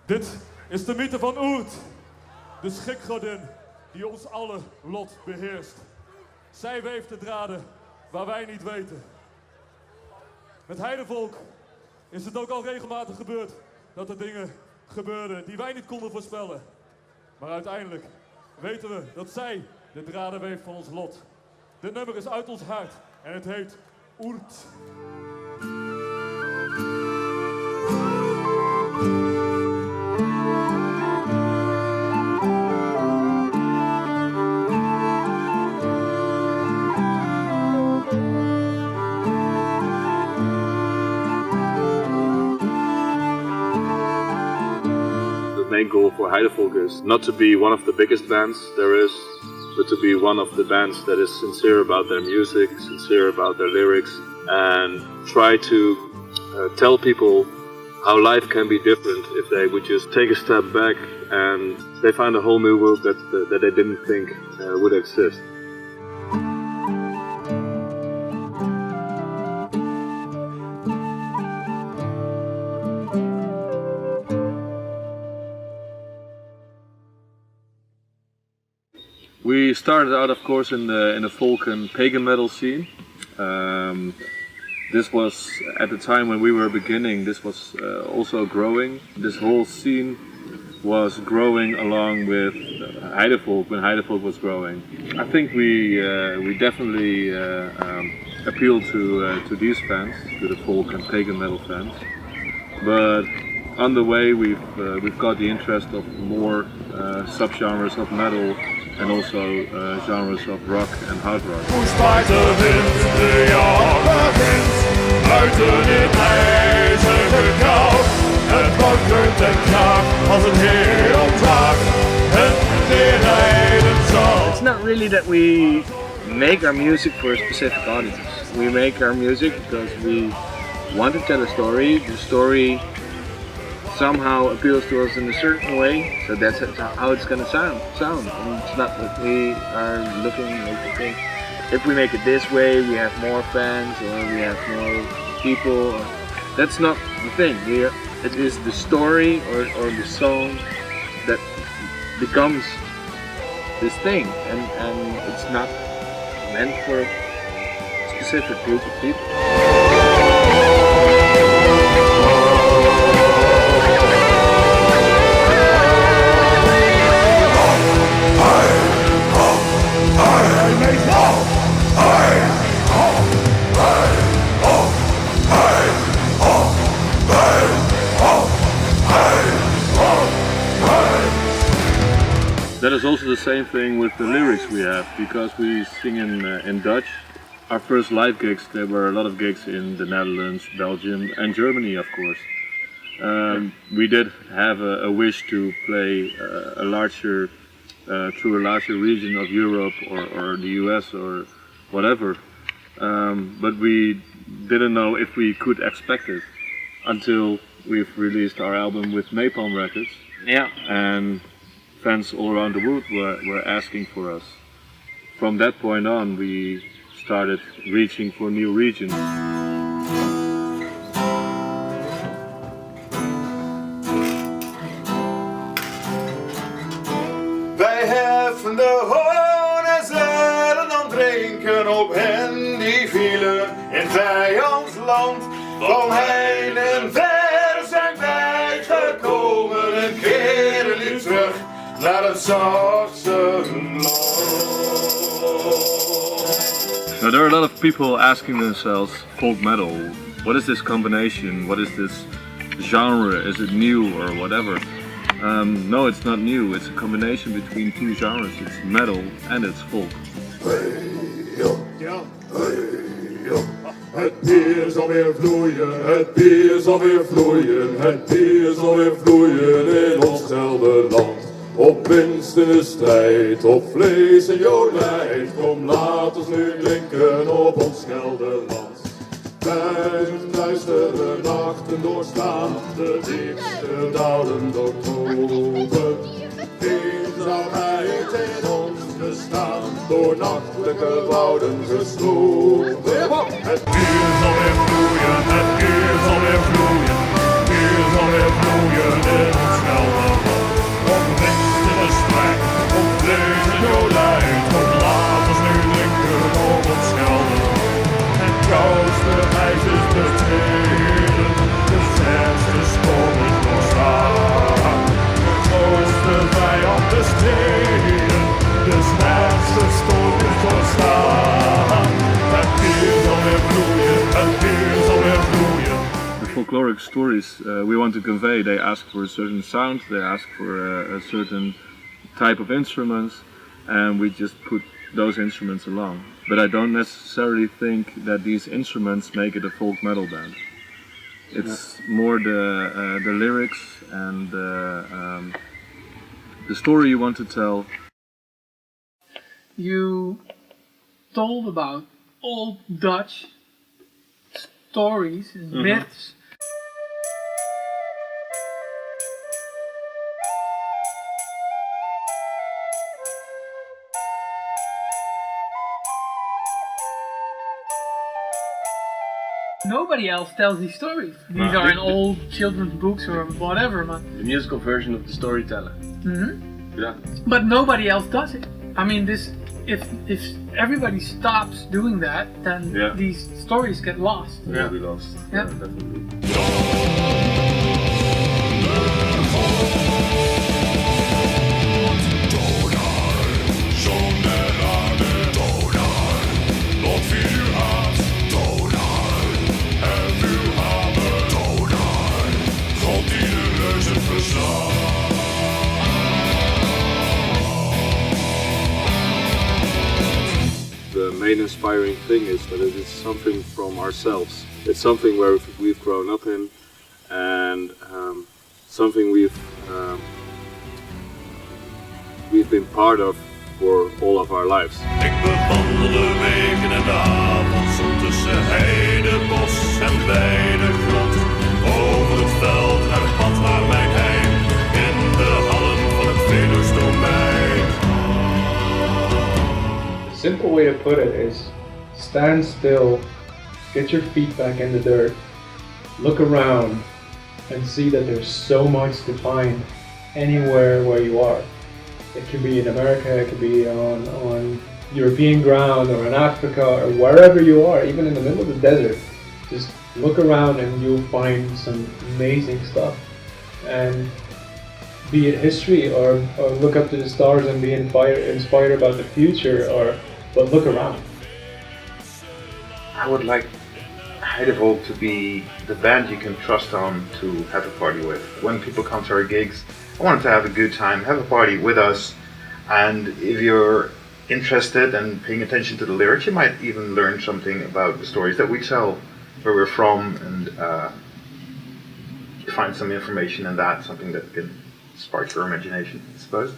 Dit is de mythe van Oert, de schikgodin die ons alle lot beheerst. Zij weeft de draden waar wij niet weten. Met Heidevolk is het ook al regelmatig gebeurd dat er dingen gebeurden die wij niet konden voorspellen. Maar uiteindelijk weten we dat zij de draden weeft van ons lot. Dit nummer is uit ons hart en het heet Oert. The main goal for Heidevolk is not to be one of the biggest bands there is, but to be one of the bands that is sincere about their music, sincere about their lyrics, and try to tell people how life can be different if they would just take a step back and they find a whole new world that they didn't think would exist. We started out, of course, in the folk and pagan metal scene. This was, at the time when we were beginning, this was also growing. This whole scene was growing along with Heidevolk when Heidevolk was growing. I think we definitely appealed to these fans, to the folk and pagan metal fans. But on the way, we've got the interest of more subgenres of metal. En also genres of rock en hard rock. Hoe spaart de wind, de jaren wind, buiten in ijzige kou. Het wankert en knaagt als een heeldraag, en in rijden zal. It's not really that we make our music for a specific audience. We make our music because we want to tell a story. The story somehow appeals to us in a certain way, so that's how it's gonna sound. And it's not that we are looking like, okay, if we make it this way, we have more fans or we have more people. That's not the thing. It is the story or the song that becomes this thing, and it's not meant for a specific group of people. That is also the same thing with the lyrics we have, because we sing in Dutch. Our first live gigs, there were a lot of gigs in the Netherlands, Belgium and Germany, of course. We did have a wish to play through a larger region of Europe or the US or whatever, but we didn't know if we could expect it until we've released our album with Napalm Records. Yeah. And fans all around the world were asking for us. From that point on, we started reaching for new regions. Wij heffen de hoorn en zullen dan drinken op hen die vielen in vijandsland. Van heil en ver zijn wij gekomen en keren nu terug naar het Saxe land. Now there are a lot of people asking themselves, folk metal, what is this combination, what is this genre, is it new or whatever? No, it's not new, it's a combination between two genres, it's metal and it's folk. Het bier zal weer vloeien, het bier zal weer vloeien, het bier zal weer vloeien in ons Gelderland. Op winst in de strijd, op vlees en jolijt, kom laat ons nu klinken op ons Gelderland. 1000 duistere nachten doorstaan, de diepste dauwen doorproeven. Eenzaamheid in ons bestaan, door nachtelijke wouden gesloten. Het bier zal weer vloeien, het bier zal weer vloeien, het bier zal weer vloeien in ons Gelderland. de tijden, de verste storm is ontstaan. De grootste vijand is tegen, de zwaarste storm is ontstaan. Het bier zal weer bloeien, het bier zal weer bloeien. The folkloric stories we want to convey, they ask for a certain sound, they ask for a certain type of instruments, and we just put those instruments along. But I don't necessarily think that these instruments make it a folk metal band. It's more the lyrics and the story you want to tell. You told about old Dutch stories and myths. Nobody else tells these stories. These are in old children's books or whatever, man. The musical version of the storyteller. Yeah. But nobody else does it. I mean, if everybody stops doing that, then these stories get lost. Yeah, we lost. Yeah. Definitely. The main inspiring thing is that it is something from ourselves. It's something where we've grown up in, and something we've been part of for all of our lives. Ik bewandel de wegen en de avond, zo tussen heide, bos en weide grond. Over het veld naar het pad naar mijn heim, in de hallen van het Venusdomein. The simple way to put it is stand still, get your feet back in the dirt, look around and see that there's so much to find anywhere where you are. It could be in America, it could be on European ground or in Africa or wherever you are, even in the middle of the desert. Just look around and you'll find some amazing stuff. And be it history or look up to the stars and be inspired about the future, but look around. I would like Heidevolk to be the band you can trust on to have a party with. When people come to our gigs, I want them to have a good time, have a party with us, and if you're interested and paying attention to the lyrics, you might even learn something about the stories that we tell, where we're from, and find some information in that, something that can spark your imagination, I suppose.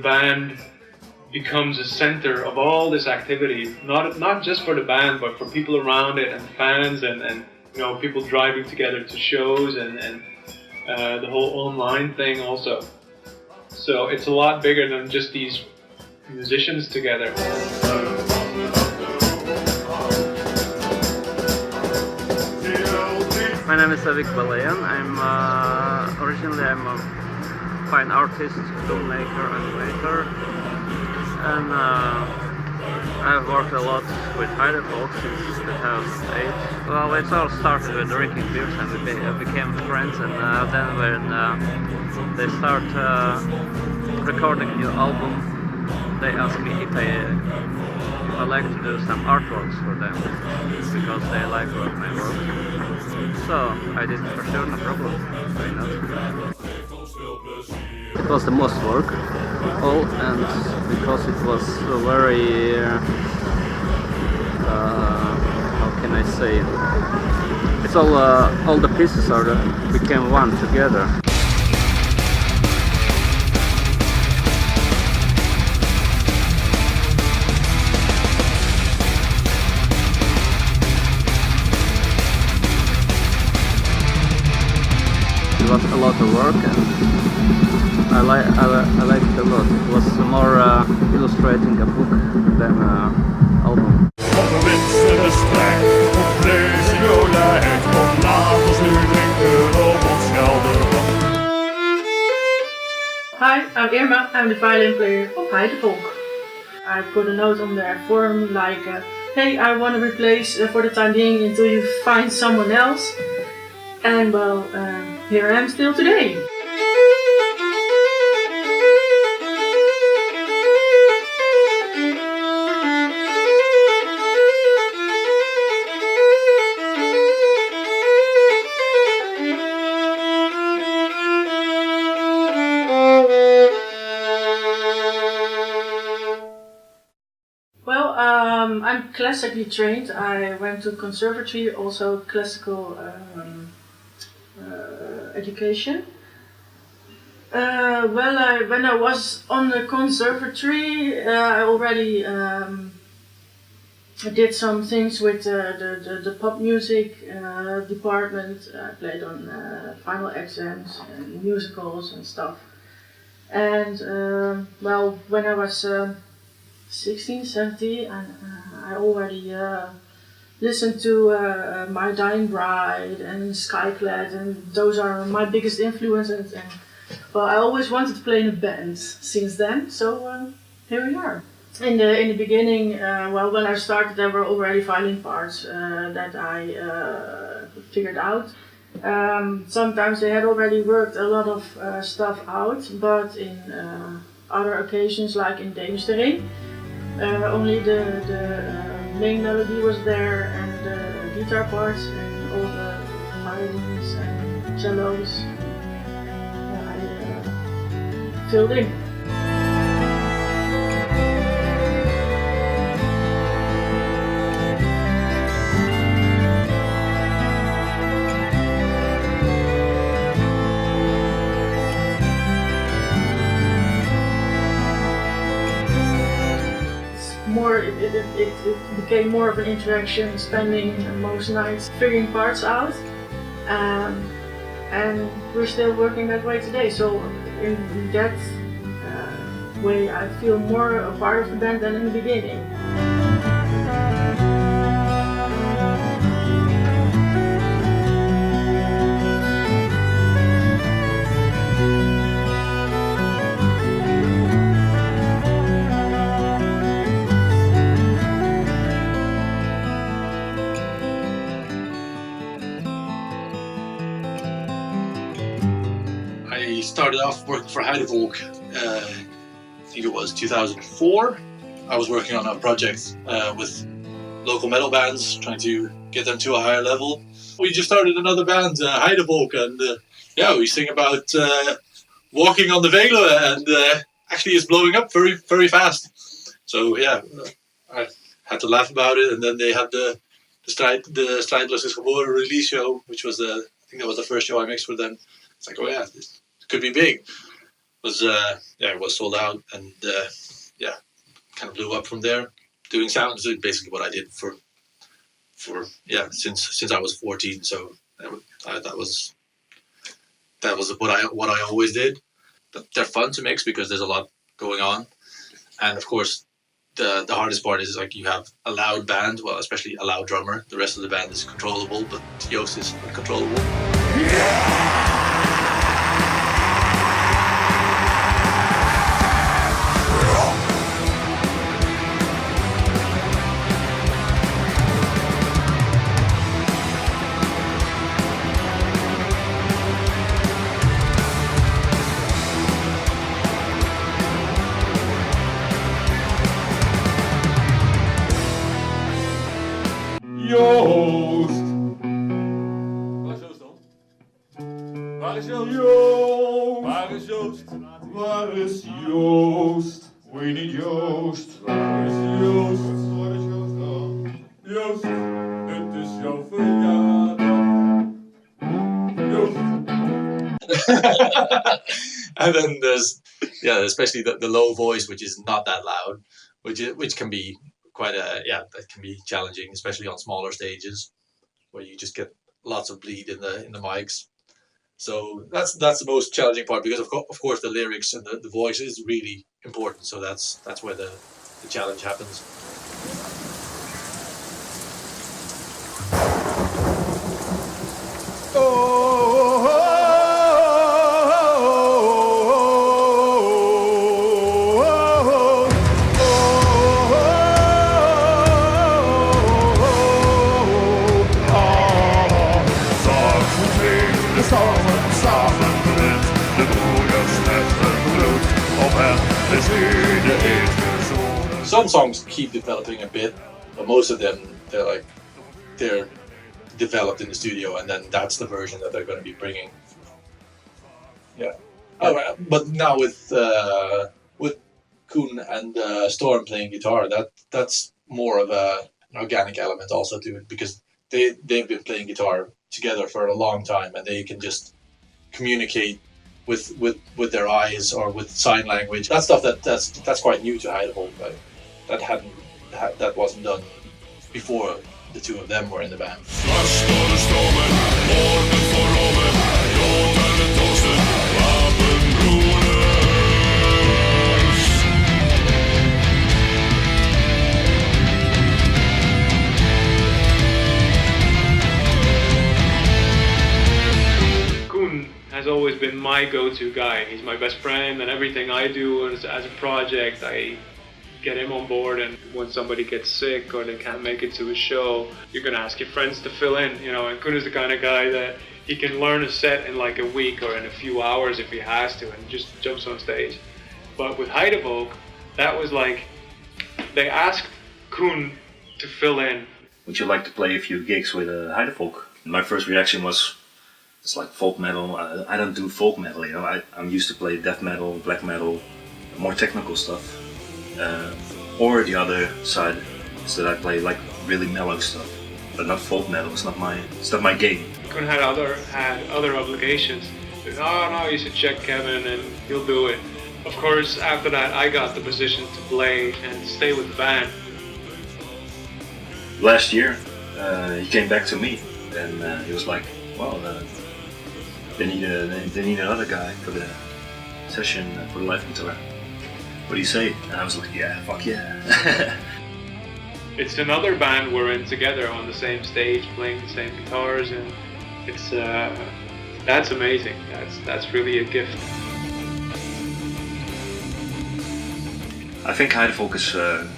Band becomes a center of all this activity, not just for the band, but for people around it and fans and you know, people driving together to shows and the whole online thing also. So it's a lot bigger than just these musicians together. My name is Avik Balayan. Originally I'm a fine artist, filmmaker, animator, and I've worked a lot with Heidevolk since 2008. Well, it all started with drinking beers and we became friends, and then when they start recording a new album, they asked me if I like to do some artworks for them because they like my work. So I did for sure, no problem. Why not? It was the most work, and because it was very, how can I say it? It's all the pieces became one together. It was a lot of work, and I liked it a lot. It was more illustrating a book than an album. Hi, I'm Irma. I'm the violin player of Heidevolk. I put a note on their forum like, hey, I want to replace for the time being until you find someone else. And well, here I am still today. Well, I'm classically trained. I went to conservatory, also classical education. When I was on the conservatory, I already did some things with the pop music department. I played on final exams and musicals and stuff. And well, when I was 16, 17, I already listened to My Dying Bride and Skyclad, and those are my biggest influences. And well, I always wanted to play in a band since then, so here we are. In the beginning, well, when I started, there were already violin parts that I figured out. Sometimes they had already worked a lot of stuff out, but in other occasions, like in Danish Terrain, only the main melody was there, and the guitar parts and all the violins and cellos I filled in. It became more of an interaction, spending most nights figuring parts out, and we're still working that way today. So in that way, I feel more a part of the band than in the beginning. I started off working for Heidevolk, I think it was 2004. I was working on a project with local metal bands, trying to get them to a higher level. We just started another band, Heidevolk, and yeah, we sing about walking on the Veluwe, and actually it's blowing up very, very fast. So yeah, I had to laugh about it, and then they had the Strijdlust is Geboren release show, which was I think that was the first show I mixed with them. It's like, oh yeah, this could be big. It was it was sold out, and yeah, kind of blew up from there. Doing sound is basically what I did for since I was 14. So that was what I always did. but they're fun to mix because there's a lot going on. And of course, the hardest part is like you have a loud band, well, especially a loud drummer. The rest of the band is controllable, but Joost is uncontrollable. Joost! Waar is Joost dan? Waar is Joost? Joost! Waar is Joost? Waar is Joost? We need Joost. Waar is Joost? Waar is Joost dan? Joost, het is jouw verjaardag. Joost! And then there's, especially the low voice, which is not that loud, which can be quite that can be challenging, especially on smaller stages where you just get lots of bleed in the mics. So that's the most challenging part, because of course the lyrics and the voice is really important. So that's where the challenge happens. Some songs keep developing a bit, but most of them they're developed in the studio, and then that's the version that they're going to be bringing. Yeah. Oh, but now with Koen and Storm playing guitar, that's more of an organic element also to it, because they've been playing guitar together for a long time, and they can just communicate with their eyes or with sign language. That's stuff that's quite new to Heidevolk. That wasn't done before the two of them were in the band. Koen has always been my go-to guy. He's my best friend, and everything I do as a project, I get him on board. And when somebody gets sick or they can't make it to a show, you're gonna ask your friends to fill in, and Koen is the kind of guy that he can learn a set in like a week or in a few hours if he has to, and just jumps on stage. But with Heidevolk, that was like, they asked Koen to fill in. Would you like to play a few gigs with Heidevolk? My first reaction was, it's like folk metal. I don't do folk metal, I'm used to play death metal, black metal, more technical stuff. Or the other side is that I play like really mellow stuff, but not folk metal. It's not my game. Koen had other obligations. No, you should check Kevin and he'll do it. Of course, after that, I got the position to play and stay with the band. Last year, he came back to me and he was like, "Well, they need another guy for the session for the live guitar. What do you say?" And I was like, "Yeah, fuck yeah." It's another band we're in together on the same stage, playing the same guitars, and it's that's amazing. That's really a gift. I think Heidevolk is a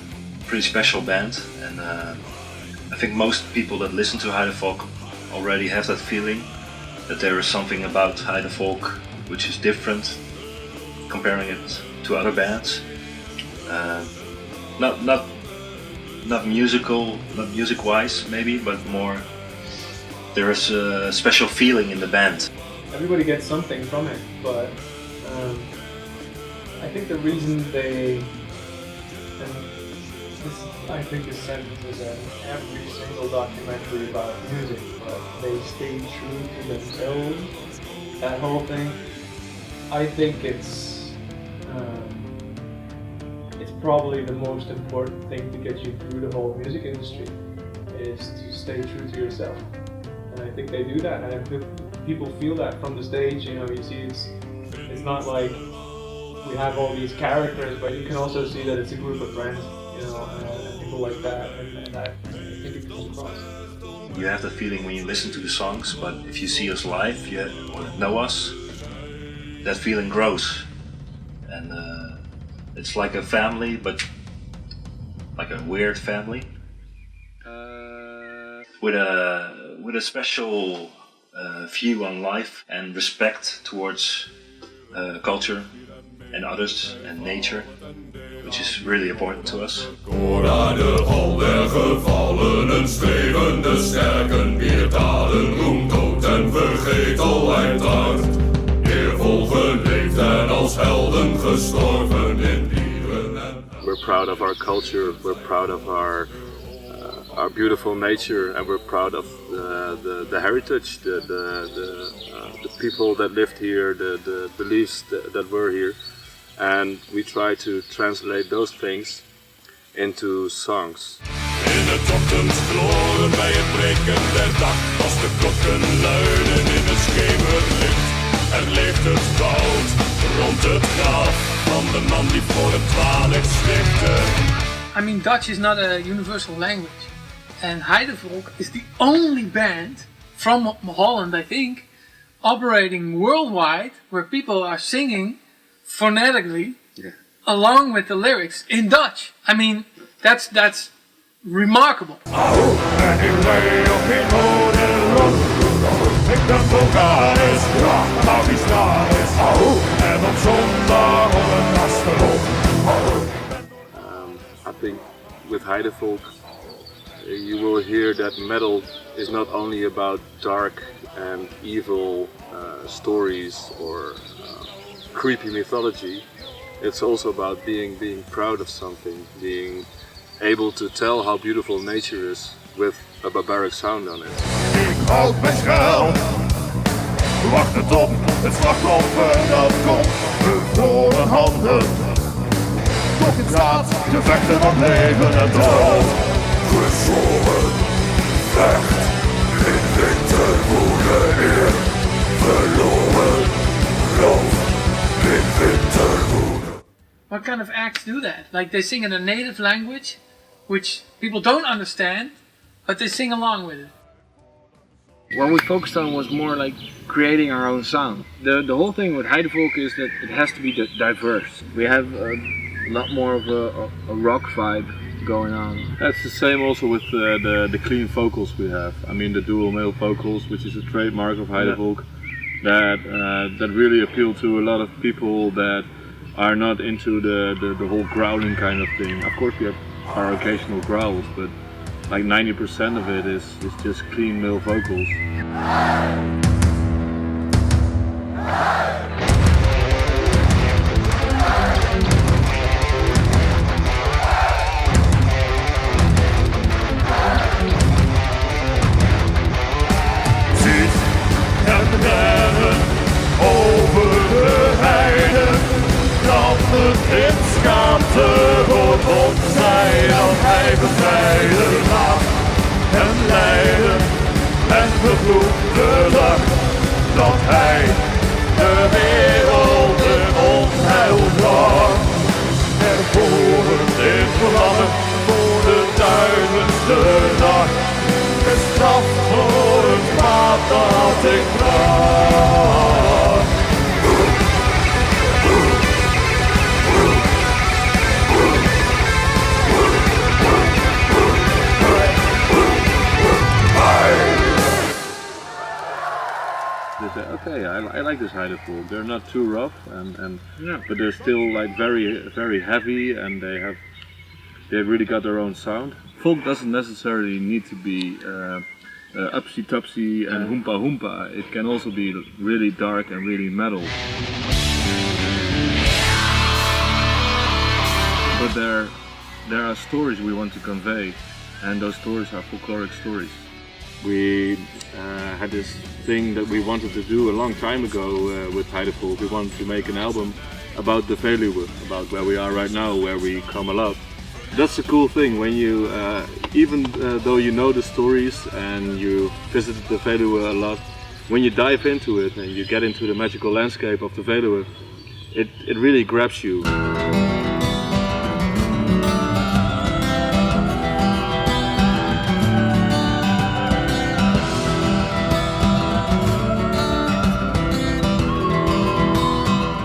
pretty special band, and I think most people that listen to Heidevolk already have that feeling that there is something about Heidevolk which is different, comparing it to other bands. Not music-wise maybe, but more there is a special feeling in the band. Everybody gets something from it, but I think the reason they, and this I think is sentences in every single documentary about music, but they stay true to themselves, that whole thing, I think it's probably the most important thing to get you through the whole music industry, is to stay true to yourself. And I think they do that, and people feel that from the stage. You see, it's not like we have all these characters, but you can also see that it's a group of friends, you know, and people like that, and I think it comes across. You have that feeling when you listen to the songs, but if you see us live, or know us, that feeling grows, and it's like a family, but like a weird family, with a special view on life and respect towards culture and others and nature, which is really important to us. Al der gevallenen, strevende sterken, weer dalen, roem, dood en vergetelheid daar. Eervol geleefd en als helden gestorven in dieren en... We're proud of our culture, we're proud of our beautiful nature, and we're proud of the heritage, the people that lived here, the beliefs that were here, and we try to translate those things into songs. In het ochtendgloren bij het breken der dag, als de klokken luiden in het schemerlicht, er leeft het goud rond het graf van de man die voor het twaalf stichtte. I mean, Dutch is not a universal language, and Heidevolk is the only band from Holland, I think, operating worldwide, where people are singing phonetically along with the lyrics in Dutch. I mean, that's remarkable. I think with Heidevolk you will hear that metal is not only about dark and evil stories or creepy mythology. It's also about being proud of something, being able to tell how beautiful nature is with a barbaric sound on it. Ik houd mijn schuil, wacht het op, het slachtoffer dat komt, bevroren handen. Toch in staat te vechten om leven en dood. Gezworen, vecht, in winterwoede eer, verloren, geloof, in winterwoede. What kind of acts do that? Like they sing in a native language, which people don't understand, but they sing along with it. What we focused on was more like creating our own sound. The whole thing with Heidevolk is that it has to be diverse. We have a lot more of a rock vibe going on. That's the same also with the clean vocals we have. I mean the dual male vocals, which is a trademark of Heidevolk, that really appeal to a lot of people that are not into the whole growling kind of thing. Of course we have our occasional growls, but like 90% of it is just clean male vocals. Ziet en rennen over de heide, dat het in schaamte wordt opzij, dat hij bevrijden gaat en lijden en bevloekte dag, dat hij de wereld een onheil bracht. Ervorend in verlangen voor de duizendste nacht, gestraft voor het kwaad dat ik bracht. Okay, I like this Heidevolk. They're not too rough, but they're still like very heavy, and they really got their own sound. Folk doesn't necessarily need to be upsy tupsy and hoompa hoompa. It can also be really dark and really metal. But there are stories we want to convey, and those stories are folkloric stories. We had this thing that we wanted to do a long time ago with Heidevolk. We wanted to make an album about the Veluwe, about where we are right now, where we come a lot. That's the cool thing, when you, even though you know the stories and you visited the Veluwe a lot, when you dive into it and you get into the magical landscape of the Veluwe, it really grabs you.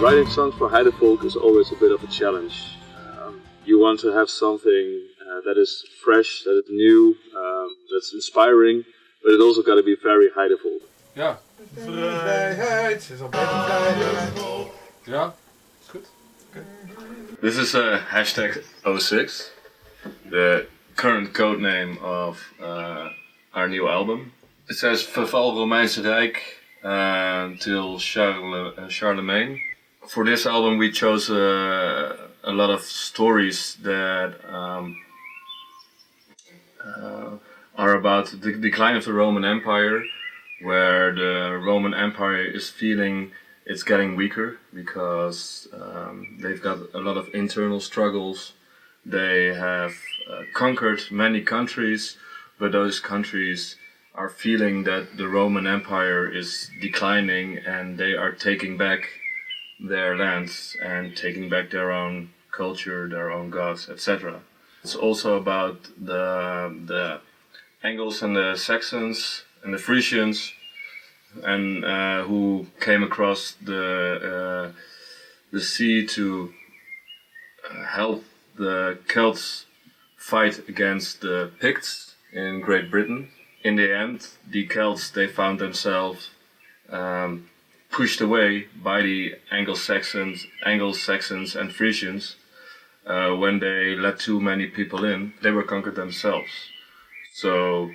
Writing songs for Heidevolk is always a bit of a challenge. You want to have something that is fresh, that is new, that's inspiring, but it also got to be very Heidevolk. Ja. Vrijheid is altijd vrijheid. Ja, is goed. Okay. This is a hashtag 06, the current code name of our new album. It says Verval Romeinse Rijk till Charlemagne. For this album we chose a lot of stories that are about the decline of the Roman Empire, where the Roman Empire is feeling it's getting weaker because they've got a lot of internal struggles. They have conquered many countries, but those countries are feeling that the Roman Empire is declining and they are taking back their lands and taking back their own culture, their own gods, etc. It's also about the Angles and the Saxons and the Frisians, and who came across the sea to help the Celts fight against the Picts in Great Britain. In the end, the Celts, they found themselves pushed away by the Anglo-Saxons and Frisians. When they let too many people in, they were conquered themselves. So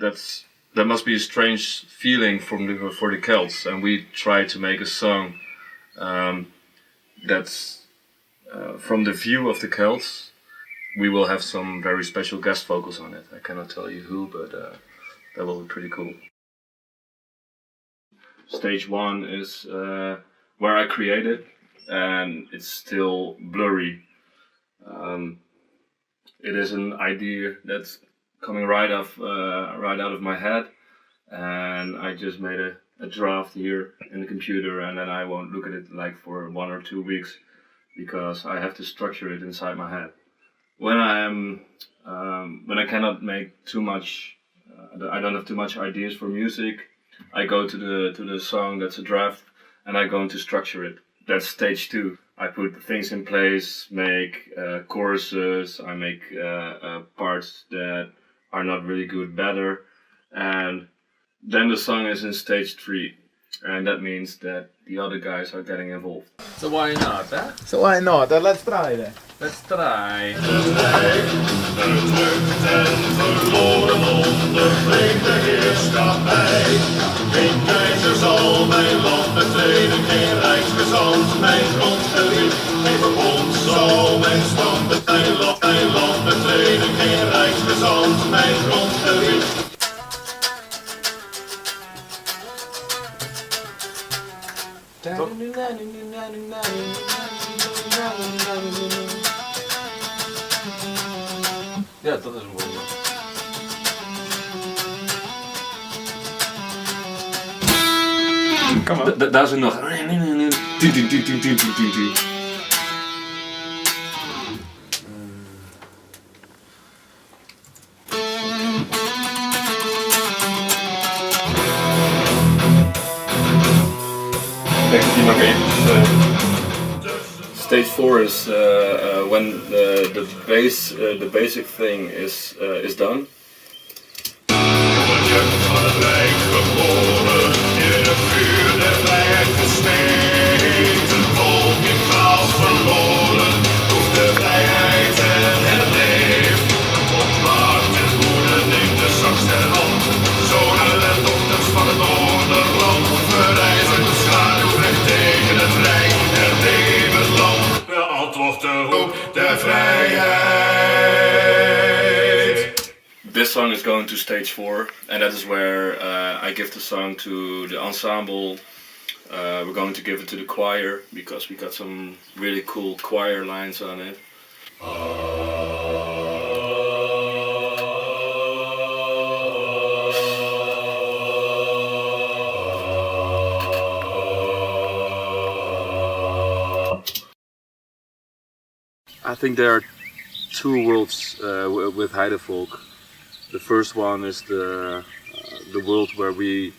that must be a strange feeling for the Celts, and we try to make a song that's from the view of the Celts. We will have some very special guest vocals on it. I cannot tell you who, but that will be pretty cool. Stage 1 is where I created, and it's still blurry. It is an idea that's coming right out of my head, and I just made a draft here in the computer, and then I won't look at it like for 1 or 2 weeks because I have to structure it inside my head. When I cannot make too much, I don't have too much ideas for music, I go to the song that's a draft and I go into structure it. That's stage 2. I put things in place, make choruses, I make parts that are not really good better, and then the song is in stage 3, and that means that the other guys are getting involved. So why not, eh? So why not? Let's try then. Let's try. Geen keizer zal mijn land betreden, geen rijksgezant mijn grondgebied. Geen verbond zal mijn stand, mijn land betreden, geen rijksgezant mijn grondgebied. Ja, dat is een mooie. Kom maar. Daar is er nog. Stage 4 is when the basic thing is done. Van het Rijk geboren, in het vuur der vrijheid gesmeten, volk in chaos verloren, hoeft de vrijheid en het leeft. Opmaakt en woede neemt de zaks ter hand, zonen en dochters van het Noorderland, verrijzen de schaduw recht tegen het Rijk, hernemen het land, beantwoord de roep der vrijheid. This song is going to stage 4, and that is where I give the song to the ensemble. We're going to give it to the choir because we got some really cool choir lines on it. I think there are two worlds with Heidevolk. The first one is the world where we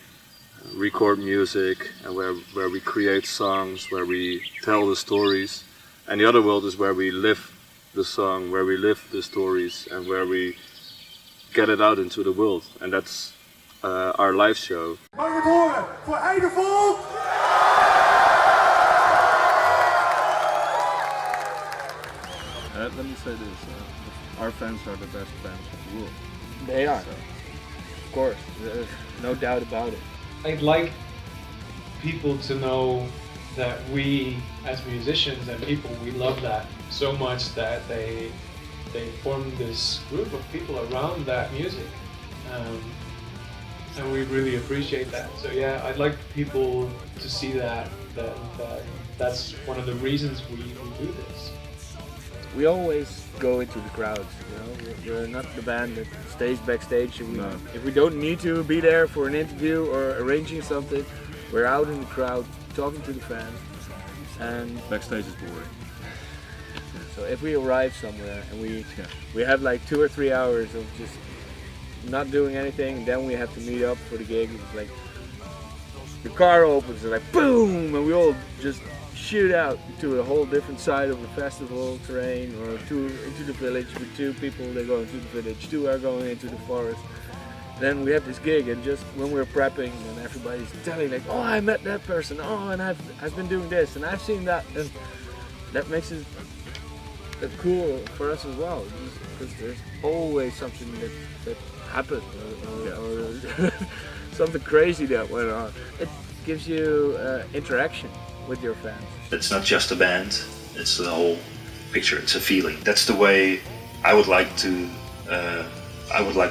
record music and where we create songs, where we tell the stories. And the other world is where we live the song, where we live the stories, and where we get it out into the world. And that's our live show. Mag ik het horen voor Heidevolk? Let me say this, our fans are the best fans in the world. They are, of course, there's no doubt about it. I'd like people to know that we, as musicians and people, we love that so much that they form this group of people around that music, and we really appreciate that. So yeah, I'd like people to see that's one of the reasons we do this. We always go into the crowds, you know. We're not the band that stays backstage. If we don't need to be there for an interview or arranging something, we're out in the crowd talking to the fans. And backstage is boring. So if we arrive somewhere and we have like 2 or 3 hours of just not doing anything, and then we have to meet up for the gig, it's like the car opens and like boom, and we all just shoot out to a whole different side of the festival terrain, or into the village with 2 people. They go into the village, 2 are going into the forest. Then we have this gig, and just when we're prepping and everybody's telling like, oh, I met that person, oh, and I've been doing this and I've seen that, and that makes it cool for us as well, because there's always something that happened or something crazy that went on. It gives you interaction with your fans. It's not just a band, it's the whole picture, it's a feeling. That's the way I would like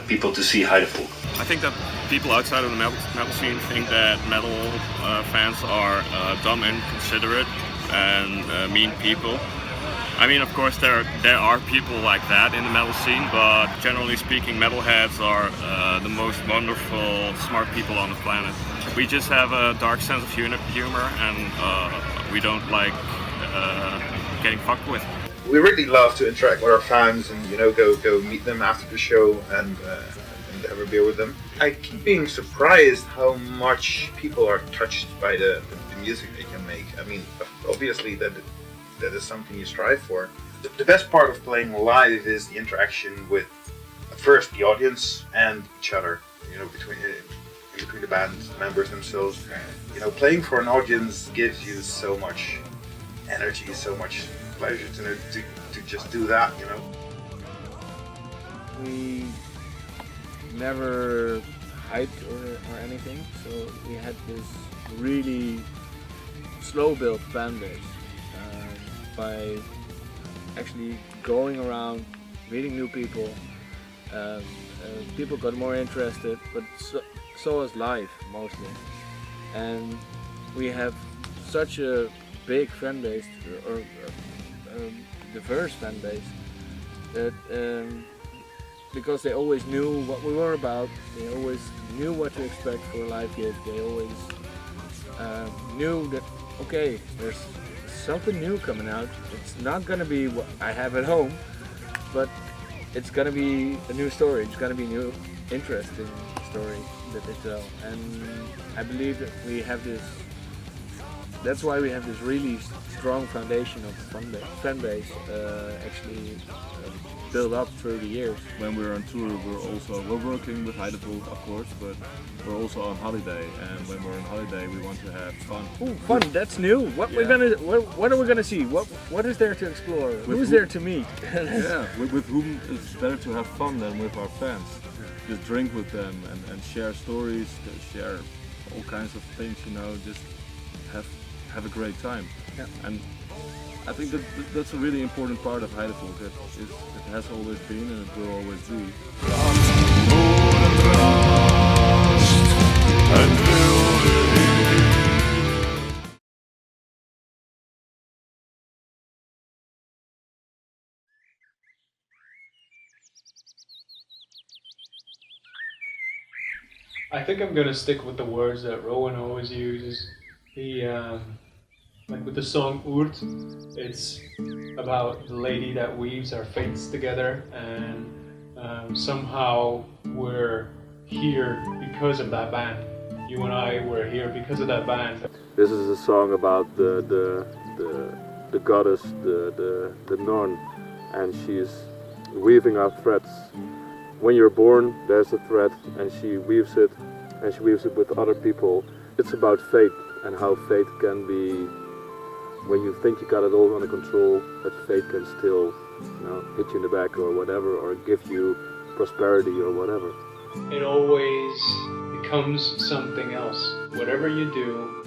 people to see Heidevolk. I think that people outside of the metal scene think that metal fans are dumb and inconsiderate and mean people. I mean, of course, there are people like that in the metal scene, but generally speaking, metalheads are the most wonderful, smart people on the planet. We just have a dark sense of humor, and we don't like getting fucked with. We really love to interact with our fans and, you know, go meet them after the show and have a beer with them. I keep being surprised how much people are touched by the music they can make. I mean, obviously that is something you strive for. The best part of playing live is the interaction with, first, the audience and each other, you know, between the band members themselves. You know, playing for an audience gives you so much energy, so much pleasure to just do that, you know. We never hyped or anything, so we had this really slow build fan base by actually going around, meeting new people. People got more interested, but so was live mostly. And we have such a big fan base, or diverse fan base, that because they always knew what we were about, they always knew what to expect for a live gig, they always knew that, okay, there's something new coming out. It's not gonna be what I have at home, but it's gonna be a new story. It's gonna be a new, interesting story that they tell. And I believe that we have this. That's why we have this really strong foundation of fan base actually built up through the years. When we're on tour, we're working with Heidevolk, of course, but we're also on holiday. And when we're on holiday, we want to have fun. Ooh, fun! That's new. What are we gonna see? What is there to explore? Who's there to meet? Yeah, with whom it's better to have fun than with our fans. Just drink with them and share stories, share all kinds of things. You know, just have a great time. Yeah. And I think that's a really important part of Heidevolk. It has always been and it will always be. I think I'm gonna stick with the words that Rowan always uses. Like with the song Oert, it's about the lady that weaves our fates together, and somehow we're here because of that band. You and I were here because of that band. This is a song about the goddess, the Norn, and she's weaving our threads. When you're born, there's a thread, and she weaves it with other people. It's about fate and how fate can be, when you think you got it all under control, that fate can still, hit you in the back or whatever, or give you prosperity or whatever. It always becomes something else. Whatever you do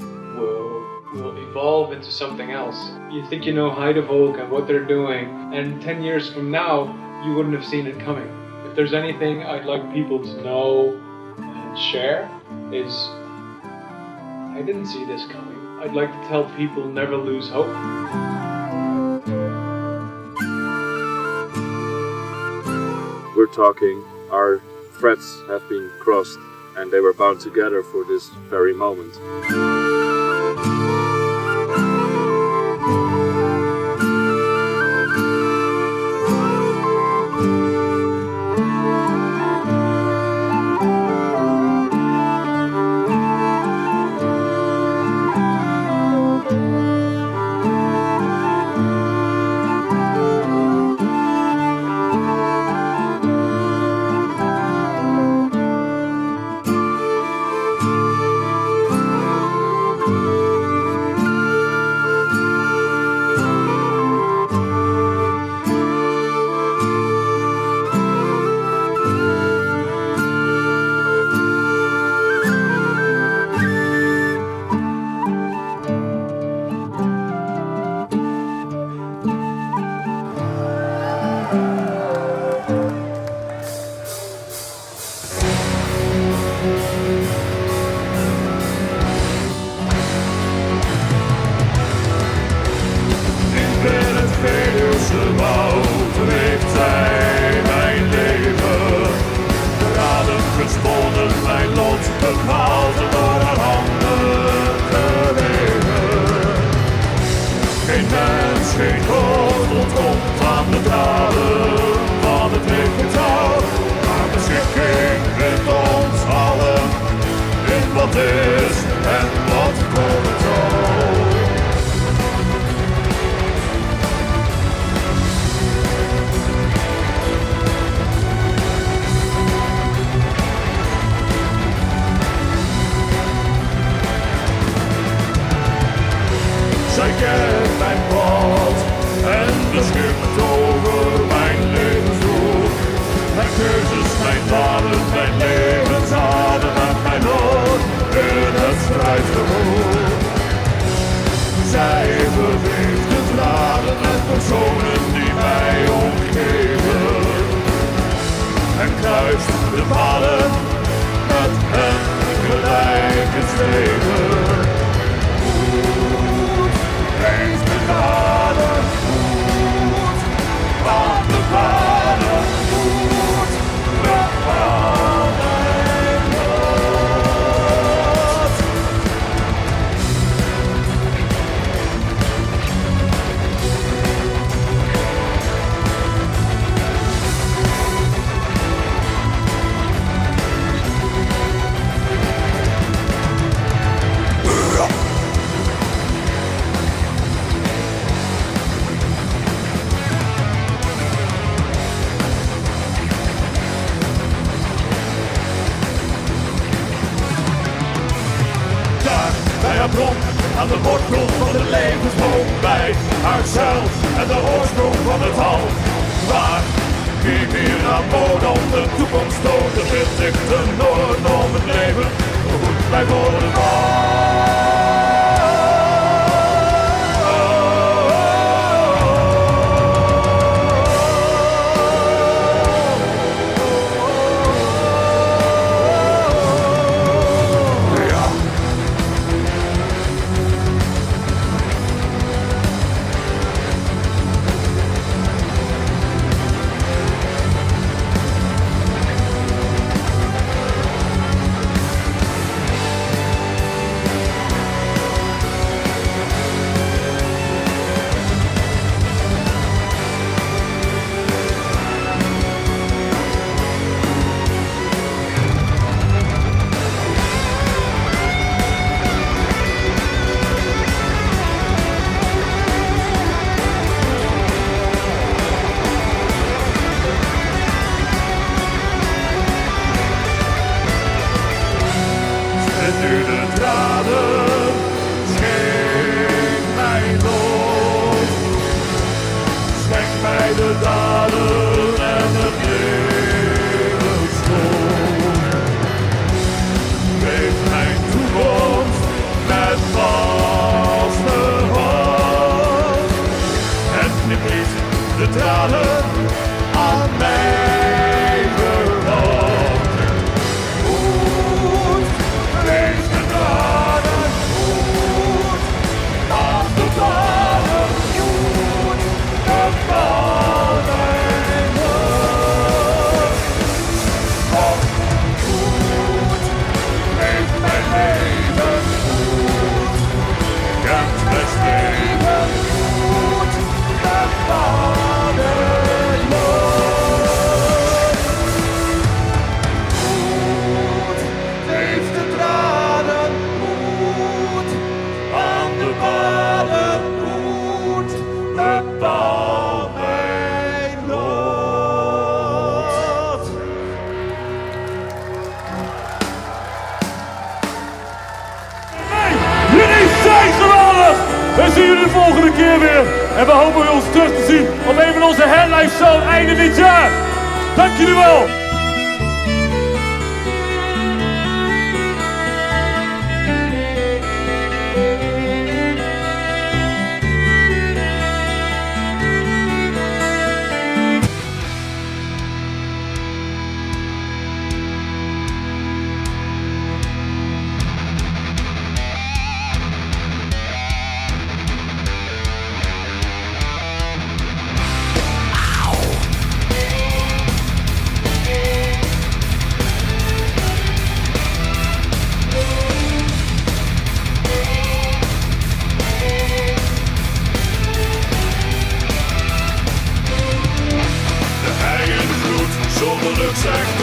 will evolve into something else. You think you know Heidevolk and what they're doing, and 10 years from now, you wouldn't have seen it coming. If there's anything I'd like people to know and share, is I didn't see this coming. I'd like to tell people never lose hope. We're talking, our threads have been crossed and they were bound together for this very moment. Geen God ontkomt aan de draden van het lichte touw. Maar beschikking met ons allen in wat is en wat komen zal. Zij kent mijn pad en beschikt over mijn levensdoel. Mijn keuzes, mijn daden, mijn levensadem en mijn lot in het strijdgevoel. Zij beweegt de draden en personen die mij omgeven. En kruist de paden met hen gelijk in streven. Eens de daden goed, van de paden goed, bepaald en lot. Bron, aan de wortel van de levensboom, bij haarzelf en de oorsprong van het al. Waar wie hier aan bodem de toekomst stoten, vind ik de noorden om het leven goed bij worden vastgehouden. En knipt de tranen aan mij verhoogd. Goed, leef de tranen, goed, aan de paden, goed, bepaal mijn woord. Oh, goed, leef mijn leven, goed, kent mijn streven, goed, bepaal mijn woord. Goed, leef de tranen, goed, aan de paden, goed, bepaal mijn lot. Hey, jullie zijn geweldig! We zien jullie de volgende keer weer. En we hopen ons terug te zien op een van onze headline shows einde dit jaar. Dank jullie wel! De hei in de gloed, zonder lucht zegt